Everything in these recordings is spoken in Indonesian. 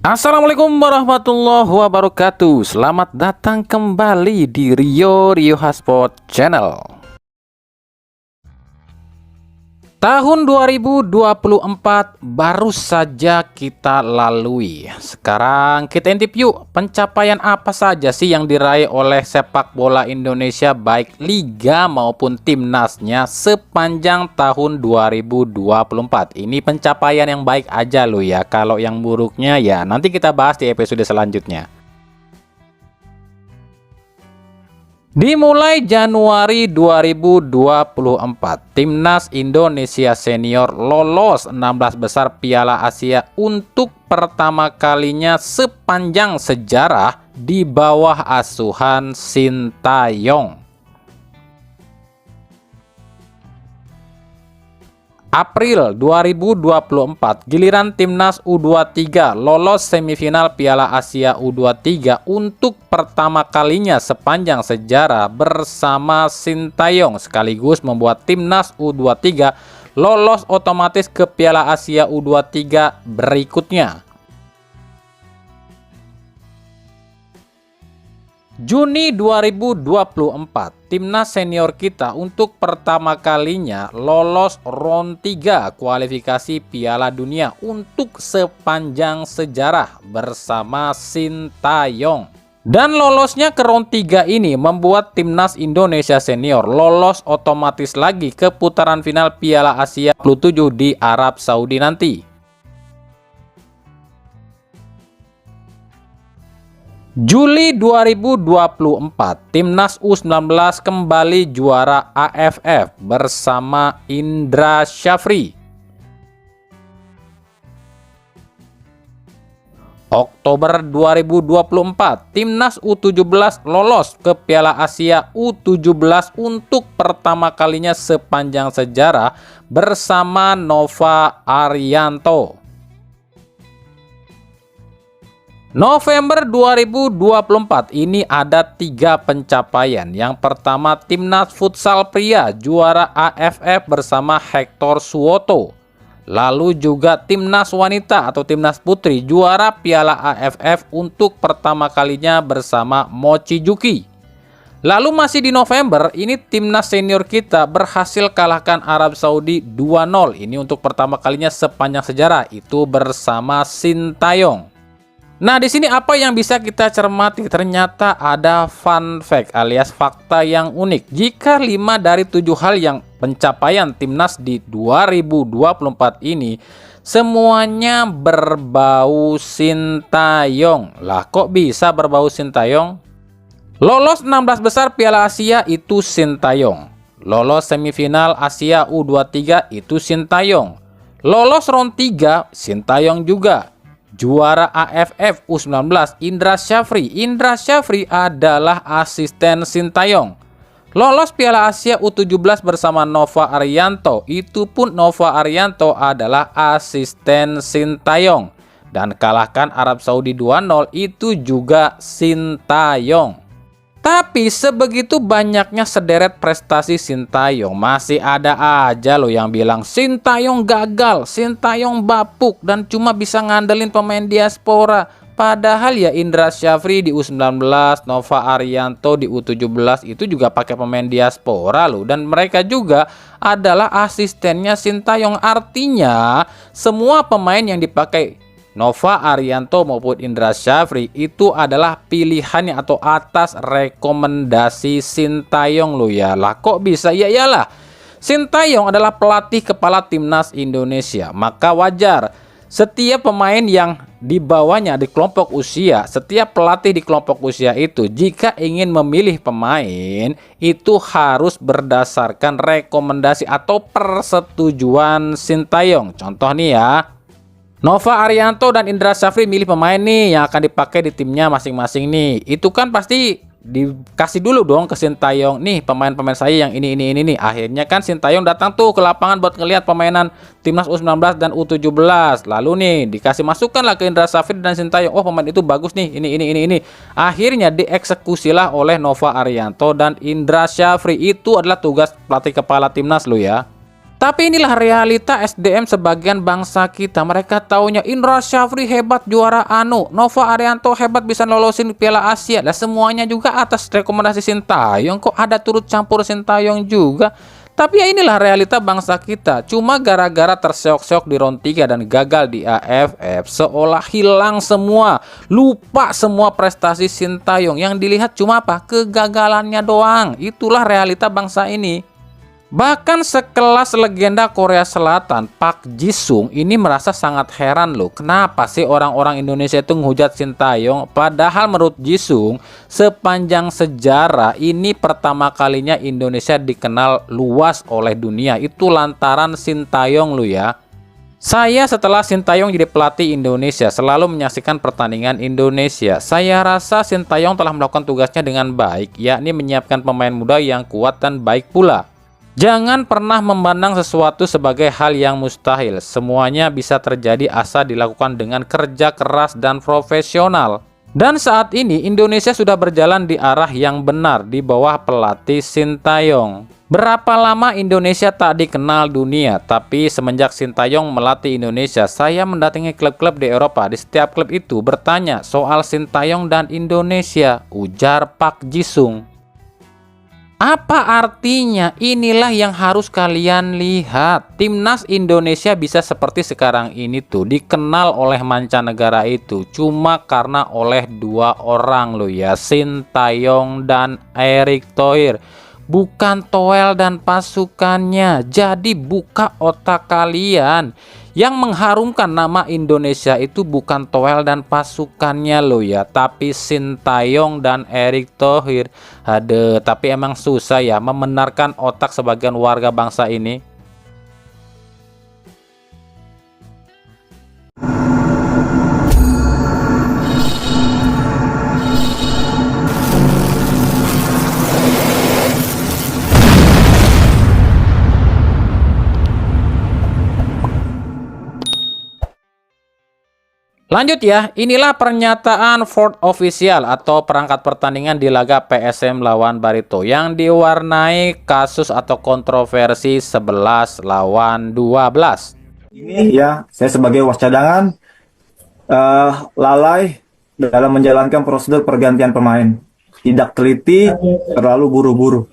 Assalamualaikum warahmatullahi wabarakatuh. Selamat datang kembali di Rio Hotspot Channel. Tahun 2024 baru saja kita lalui. Sekarang kita intip yuk, pencapaian apa saja sih yang diraih oleh sepak bola Indonesia baik liga maupun timnasnya sepanjang tahun 2024. Ini pencapaian yang baik aja loh ya. Kalau yang buruknya ya nanti kita bahas di episode selanjutnya. Dimulai Januari 2024, Timnas Indonesia Senior lolos 16 besar Piala Asia untuk pertama kalinya sepanjang sejarah di bawah asuhan Sintayong. April 2024, giliran Timnas U23 lolos semifinal Piala Asia U23 untuk pertama kalinya sepanjang sejarah bersama Sintayong, sekaligus membuat Timnas U23 lolos otomatis ke Piala Asia U23 berikutnya. Juni 2024, timnas senior kita untuk pertama kalinya lolos round 3 kualifikasi Piala Dunia untuk sepanjang sejarah bersama Sintayong. Dan lolosnya ke round 3 ini membuat timnas Indonesia senior lolos otomatis lagi ke putaran final Piala Asia U27 di Arab Saudi nanti. Juli 2024, Timnas U19 kembali juara AFF bersama Indra Syafri. Oktober 2024, Timnas U17 lolos ke Piala Asia U17 untuk pertama kalinya sepanjang sejarah bersama Nova Arianto. November 2024 ini ada 3 pencapaian. Yang pertama, Timnas Futsal Pria juara AFF bersama Hector Suwoto. Lalu juga Timnas Wanita atau Timnas Putri juara Piala AFF untuk pertama kalinya bersama Mochi Juki. Lalu masih di November, ini timnas senior kita berhasil kalahkan Arab Saudi 2-0. Ini untuk pertama kalinya sepanjang sejarah, itu bersama Sintayong. Nah, di sini apa yang bisa kita cermati? Ternyata ada fun fact alias fakta yang unik. Jika 5 dari 7 hal yang pencapaian timnas di 2024 ini semuanya berbau Sintayong. Lah, kok bisa berbau Sintayong? Lolos 16 besar Piala Asia itu Sintayong. Lolos semifinal Asia U23 itu Sintayong. Lolos round 3 Sintayong juga. Juara AFF U19 Indra Syafri. Indra Syafri adalah asisten Sintayong. Lolos Piala Asia U17 bersama Nova Arianto. Itu pun Nova Arianto adalah asisten Sintayong. Dan kalahkan Arab Saudi 2-0 itu juga Sintayong. Tapi sebegitu banyaknya sederet prestasi Sintayong, masih ada aja loh yang bilang Sintayong gagal, Sintayong bapuk dan cuma bisa ngandelin pemain diaspora. Padahal ya Indra Syafri di U19, Nova Arianto di U17 itu juga pakai pemain diaspora loh. Dan mereka juga adalah asistennya Sintayong. Artinya semua pemain yang dipakai Nova Arianto maupun Indra Syafri itu adalah pilihannya atau atas rekomendasi Sintayong lo ya. Lah kok bisa? Ya iyalah, Sintayong adalah pelatih kepala timnas Indonesia. Maka wajar setiap pemain yang di bawahnya di kelompok usia, setiap pelatih di kelompok usia itu jika ingin memilih pemain itu harus berdasarkan rekomendasi atau persetujuan Sintayong. Contoh nih ya, Nova Arianto dan Indra Syafri milih pemain nih yang akan dipakai di timnya masing-masing nih. Itu kan pasti dikasih dulu dong ke Sintayong. Nih pemain-pemain saya yang ini nih. Akhirnya kan Sintayong datang tuh ke lapangan buat ngelihat permainan timnas U19 dan U17. Lalu nih dikasih masukan lah ke Indra Syafri dan Sintayong. Oh, pemain itu bagus nih. Ini. Akhirnya dieksekusilah oleh Nova Arianto dan Indra Syafri. Itu adalah tugas pelatih kepala timnas lo ya. Tapi inilah realita SDM sebagian bangsa kita. Mereka taunya Indra Syafri hebat juara anu, Nova Arianto hebat bisa lolosin Piala Asia. Dan semuanya juga atas rekomendasi Sintayong. Kok ada turut campur Sintayong juga? Tapi ya inilah realita bangsa kita. Cuma gara-gara terseok-seok di round 3 dan gagal di AFF, seolah hilang semua. Lupa semua prestasi Sintayong. Yang dilihat cuma apa? Kegagalannya doang. Itulah realita bangsa ini. Bahkan sekelas legenda Korea Selatan, Park Ji-sung ini merasa sangat heran loh. Kenapa sih orang-orang Indonesia itu menghujat Sintayong? Padahal menurut Ji-sung, sepanjang sejarah ini pertama kalinya Indonesia dikenal luas oleh dunia. Itu lantaran Sintayong loh ya. Saya setelah Sintayong jadi pelatih Indonesia selalu menyaksikan pertandingan Indonesia. Saya rasa Sintayong telah melakukan tugasnya dengan baik, yakni menyiapkan pemain muda yang kuat dan baik pula. Jangan pernah memandang sesuatu sebagai hal yang mustahil. Semuanya bisa terjadi asal dilakukan dengan kerja keras dan profesional. Dan saat ini Indonesia sudah berjalan di arah yang benar di bawah pelatih Sintayong. Berapa lama Indonesia tak dikenal dunia, tapi semenjak Sintayong melatih Indonesia, saya mendatangi klub-klub di Eropa. Di setiap klub itu bertanya soal Sintayong dan Indonesia, ujar Park Ji-sung. Apa artinya? Inilah yang harus kalian lihat. Timnas Indonesia bisa seperti sekarang ini tuh dikenal oleh mancanegara itu cuma karena oleh dua orang loh ya, Sintayong dan Erick Thohir. Bukan Toel dan pasukannya. Jadi buka otak kalian. Yang mengharumkan nama Indonesia itu bukan Toel dan pasukannya loh ya, tapi Sintayong dan Erick Thohir. Aduh, tapi emang susah ya membenarkan otak sebagian warga bangsa ini. Lanjut ya, inilah pernyataan Fourth Official atau perangkat pertandingan di laga PSM lawan Barito yang diwarnai kasus atau kontroversi 11 lawan 12. Ini ya, saya sebagai wasit cadangan lalai dalam menjalankan prosedur pergantian pemain, tidak teliti, terlalu buru-buru.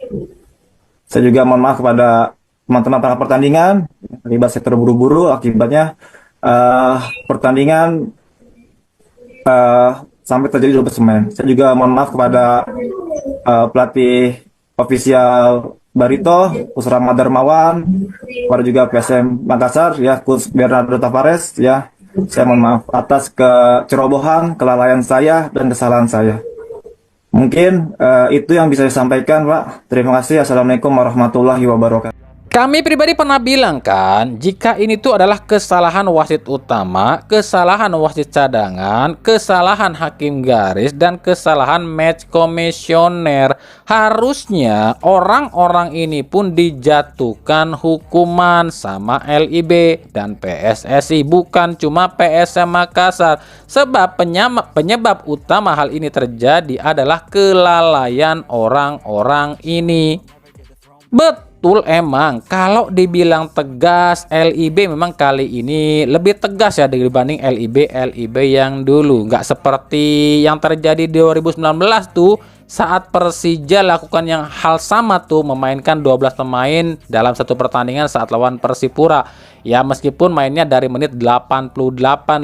Saya juga mohon maaf kepada teman-teman perangkat pertandingan, akibat saya terburu-buru, akibatnya pertandingan sampai terjadi double pemain. Saya juga mohon maaf kepada pelatih ofisial Barito, Coach Rahmat Darmawan, kepada juga PSM Makassar, ya, Coach Bernardo Tavares, ya. Saya mohon maaf atas kecerobohan, kelalaian saya dan kesalahan saya. Mungkin itu yang bisa saya sampaikan, Pak. Terima kasih. Assalamualaikum warahmatullahi wabarakatuh. Kami pribadi pernah bilang kan, jika ini tuh adalah kesalahan wasit utama, kesalahan wasit cadangan, kesalahan hakim garis, dan kesalahan match komisioner. Harusnya orang-orang ini pun dijatuhkan hukuman sama LIB dan PSSI, bukan cuma PSM Makassar. Sebab penyebab utama hal ini terjadi adalah kelalaian orang-orang ini. Betul emang, kalau dibilang tegas, LIB memang kali ini lebih tegas ya dibanding LIB yang dulu. Nggak seperti yang terjadi di 2019 tuh, saat Persija lakukan yang hal sama tuh, memainkan 12 pemain dalam satu pertandingan saat lawan Persipura. Ya meskipun mainnya dari menit 88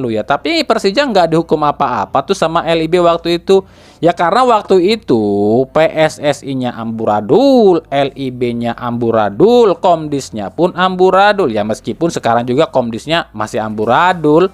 loh ya, tapi Persija nggak dihukum apa-apa tuh sama LIB waktu itu. Ya karena waktu itu PSSI-nya amburadul, LIB-nya amburadul, Komdisnya pun amburadul. Ya meskipun sekarang juga Komdisnya masih amburadul.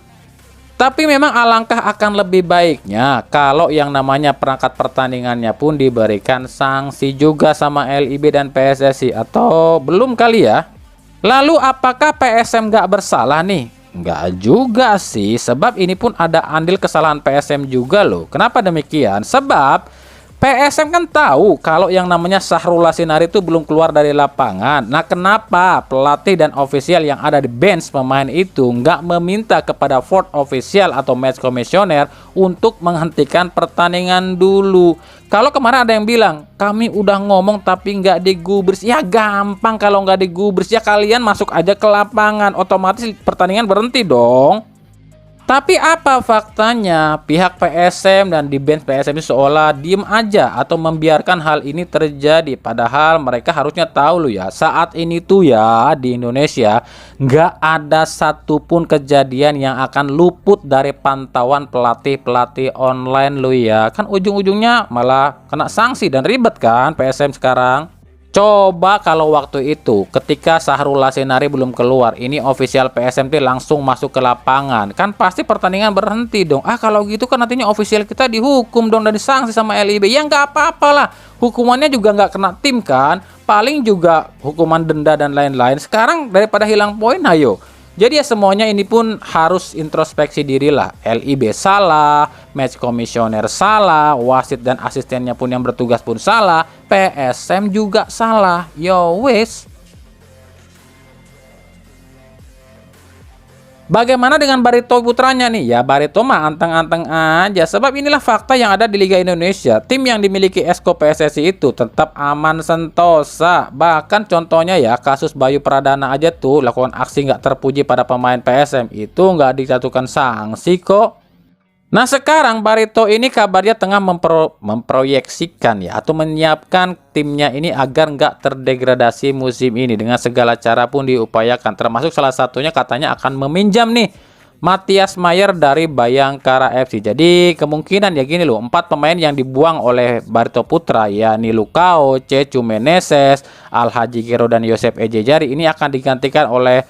Tapi memang alangkah akan lebih baiknya kalau yang namanya perangkat pertandingannya pun diberikan sanksi juga sama LIB dan PSSI, atau belum kali ya? Lalu apakah PSM nggak bersalah nih? Nggak juga sih, sebab ini pun ada andil kesalahan PSM juga loh. Kenapa demikian? Sebab PSM kan tahu kalau yang namanya Syahrul Lasinar itu belum keluar dari lapangan. Nah, kenapa pelatih dan ofisial yang ada di bench pemain itu nggak meminta kepada fourth official atau match commissioner untuk menghentikan pertandingan dulu? Kalau kemarin ada yang bilang, kami udah ngomong tapi nggak digubris. Ya gampang, kalau nggak digubris ya kalian masuk aja ke lapangan, otomatis pertandingan berhenti dong. Tapi apa faktanya? Pihak PSM dan di bench PSM itu seolah diem aja atau membiarkan hal ini terjadi. Padahal mereka harusnya tahu loh ya, saat ini tuh ya di Indonesia nggak ada satupun kejadian yang akan luput dari pantauan pelatih-pelatih online lo ya. Kan ujung-ujungnya malah kena sanksi dan ribet kan PSM sekarang. Coba kalau waktu itu ketika Syahrul Lasinar belum keluar, ini official PSMT langsung masuk ke lapangan, kan pasti pertandingan berhenti dong. Kalau gitu kan nantinya official kita dihukum dong dan disanksi sama LIB. Ya nggak apa-apalah, hukumannya juga nggak kena tim kan, paling juga hukuman denda dan lain-lain. Sekarang daripada hilang poin, ayo. Jadi ya semuanya ini pun harus introspeksi diri lah. LIB salah, match commissioner salah, wasit dan asistennya pun yang bertugas pun salah, PSM juga salah. Yo wes. Bagaimana dengan Barito putranya nih? Ya Barito mah anteng-anteng aja. Sebab inilah fakta yang ada di Liga Indonesia. Tim yang dimiliki Esko PSSI itu tetap aman sentosa. Bahkan contohnya ya kasus Bayu Pradana aja tuh lakukan aksi nggak terpuji pada pemain PSM. Itu nggak dijatuhkan sanksi kok. Nah sekarang Barito ini kabarnya tengah memproyeksikan ya atau menyiapkan timnya ini agar nggak terdegradasi musim ini. Dengan segala cara pun diupayakan, termasuk salah satunya katanya akan meminjam nih Matias Mayer dari Bayangkara FC. Jadi kemungkinan ya gini loh, 4 pemain yang dibuang oleh Barito Putra yakni Lukao, Cecu Meneses, Al Haji Gero dan Yosep Ejejari ini akan digantikan oleh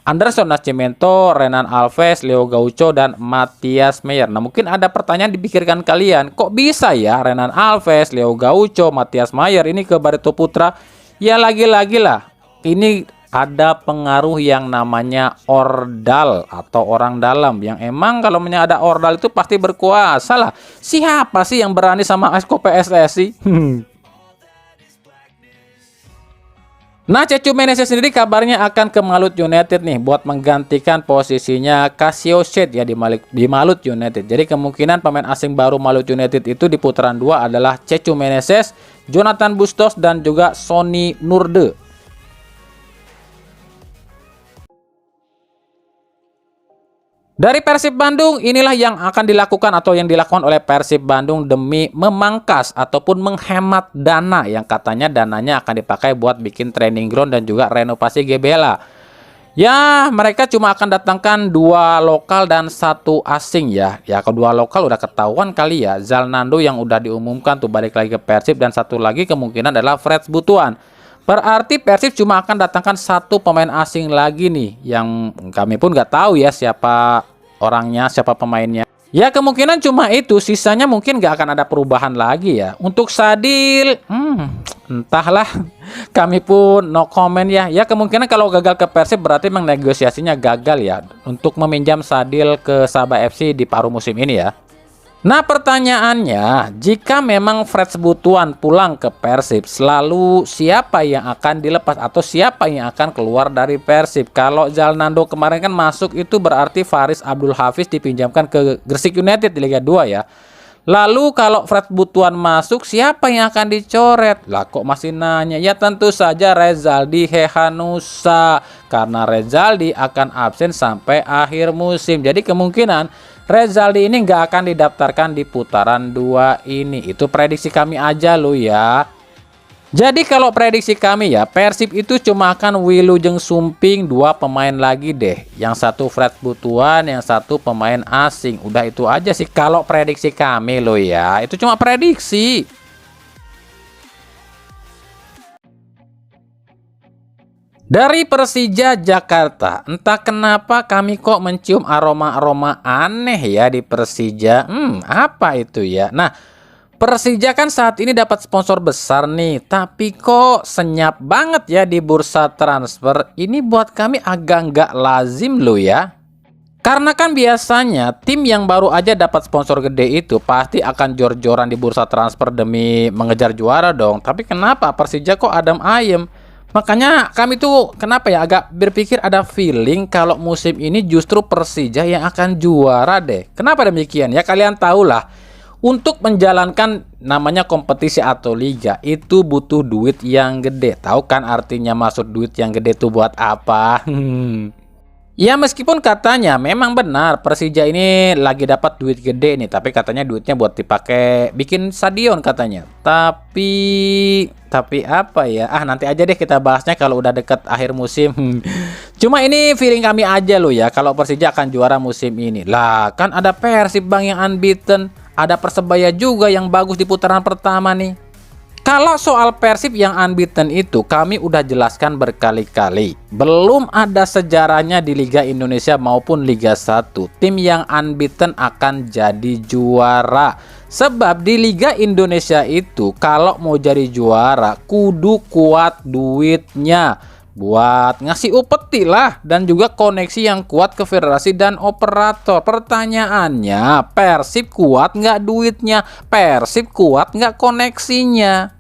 Anderson Nascimento, Renan Alves, Leo Gaucho, dan Matias Mayer. Nah mungkin ada pertanyaan dipikirkan kalian, kok bisa ya Renan Alves, Leo Gaucho, Matias Mayer ini ke Barito Putra? Ya lagi-lagi lah, ini ada pengaruh yang namanya ordal atau orang dalam, yang emang kalau ada ordal itu pasti berkuasa lah. Siapa sih yang berani sama Esko PSSI? Nah, Cecu Meneses sendiri kabarnya akan ke Malut United nih buat menggantikan posisinya Casio Shed ya di Malut United. Jadi kemungkinan pemain asing baru Malut United itu di putaran 2 adalah Cecu Meneses, Jonathan Bustos dan juga Sonny Nurde. Dari Persib Bandung, inilah yang akan dilakukan atau yang dilakukan oleh Persib Bandung demi memangkas ataupun menghemat dana yang katanya dananya akan dipakai buat bikin training ground dan juga renovasi GBLA. Ya, mereka cuma akan datangkan 2 lokal dan 1 asing ya. Ya, kedua lokal udah ketahuan kali ya. Zalnando yang udah diumumkan tuh balik lagi ke Persib dan 1 lagi kemungkinan adalah Freds Butuan. Berarti Persib cuma akan datangkan 1 pemain asing lagi nih, yang kami pun nggak tahu ya siapa orangnya, siapa pemainnya. Ya kemungkinan cuma itu, sisanya mungkin nggak akan ada perubahan lagi ya. Untuk Sadil, entahlah, kami pun no comment ya. Ya kemungkinan kalau gagal ke Persib berarti memang negosiasinya gagal ya untuk meminjam Sadil ke Sabah FC di paruh musim ini ya. Nah pertanyaannya, jika memang Freds Butuan pulang ke Persib, selalu siapa yang akan dilepas atau siapa yang akan keluar dari Persib? Kalau Zalnando kemarin kan masuk, itu berarti Faris Abdul Hafiz dipinjamkan ke Gresik United di Liga 2 ya. Lalu kalau Freds Butuan masuk, siapa yang akan dicoret? Lah kok masih nanya? Ya tentu saja Rezaldi Hehanussa, karena Rezaldi akan absen sampai akhir musim. Jadi kemungkinan Rezaldi ini nggak akan didaftarkan di putaran 2 ini. Itu prediksi kami aja loh ya. Jadi kalau prediksi kami ya, Persib itu cuma akan Wilujeng Sumping 2 pemain lagi deh. Yang 1 Freds Butuan, yang 1 pemain asing. Udah itu aja sih kalau prediksi kami loh ya. Itu cuma prediksi. Dari Persija Jakarta, entah kenapa kami kok mencium aroma-aroma aneh ya di Persija. Apa itu ya? Nah, Persija kan saat ini dapat sponsor besar nih, tapi kok senyap banget ya di bursa transfer. Ini buat kami agak nggak lazim loh ya. Karena kan biasanya tim yang baru aja dapat sponsor gede itu pasti akan jor-joran di bursa transfer demi mengejar juara dong. Tapi kenapa Persija kok adem ayem? Makanya kami tuh kenapa ya agak berpikir ada feeling kalau musim ini justru Persija yang akan juara deh. Kenapa demikian ya? Kalian tahulah, untuk menjalankan namanya kompetisi atau liga itu butuh duit yang gede. Tahu kan artinya maksud duit yang gede itu buat apa? Ya meskipun katanya memang benar Persija ini lagi dapat duit gede nih, tapi katanya duitnya buat dipakai bikin stadion katanya. Tapi apa ya? Nanti aja deh kita bahasnya kalau udah deket akhir musim. Cuma ini feeling kami aja loh ya kalau Persija akan juara musim ini. Lah kan ada Persib Bang yang unbeaten, ada Persebaya juga yang bagus di putaran pertama nih. Kalau soal Persib yang unbeaten itu kami udah jelaskan berkali-kali. Belum ada sejarahnya di Liga Indonesia maupun Liga 1 tim yang unbeaten akan jadi juara. Sebab di Liga Indonesia itu kalau mau jadi juara kudu kuat duitnya. Buat ngasih upeti lah, dan juga koneksi yang kuat ke federasi dan operator. Pertanyaannya, Persib kuat nggak duitnya? Persib kuat nggak koneksinya?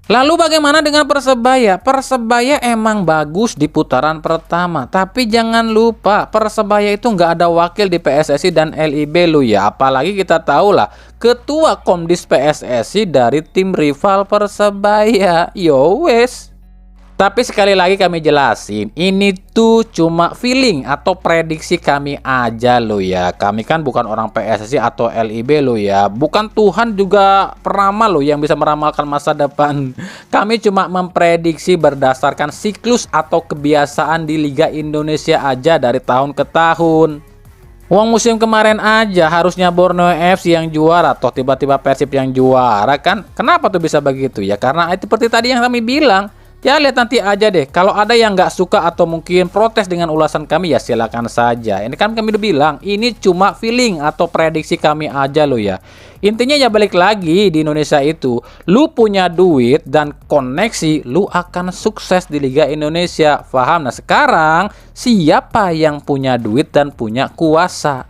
Lalu bagaimana dengan Persebaya? Persebaya emang bagus di putaran pertama, tapi jangan lupa Persebaya itu nggak ada wakil di PSSI dan LIB lo ya. Apalagi kita tahu lah, ketua Komdis PSSI dari tim rival Persebaya. Yo wes. Tapi sekali lagi kami jelasin, ini tuh cuma feeling atau prediksi kami aja loh ya. Kami kan bukan orang PSSI atau LIB loh ya. Bukan Tuhan juga peramal loh yang bisa meramalkan masa depan. Kami cuma memprediksi berdasarkan siklus atau kebiasaan di Liga Indonesia aja dari tahun ke tahun. Uang musim kemarin aja harusnya Borneo FC yang juara, toh tiba-tiba Persib yang juara kan. Kenapa tuh bisa begitu ya? Karena itu seperti tadi yang kami bilang. Ya lihat nanti aja deh, kalau ada yang nggak suka atau mungkin protes dengan ulasan kami ya silakan saja. Ini kan kami udah bilang, ini cuma feeling atau prediksi kami aja loh ya. Intinya ya balik lagi di Indonesia itu, lu punya duit dan koneksi, lu akan sukses di Liga Indonesia. Paham? Nah sekarang siapa yang punya duit dan punya kuasa?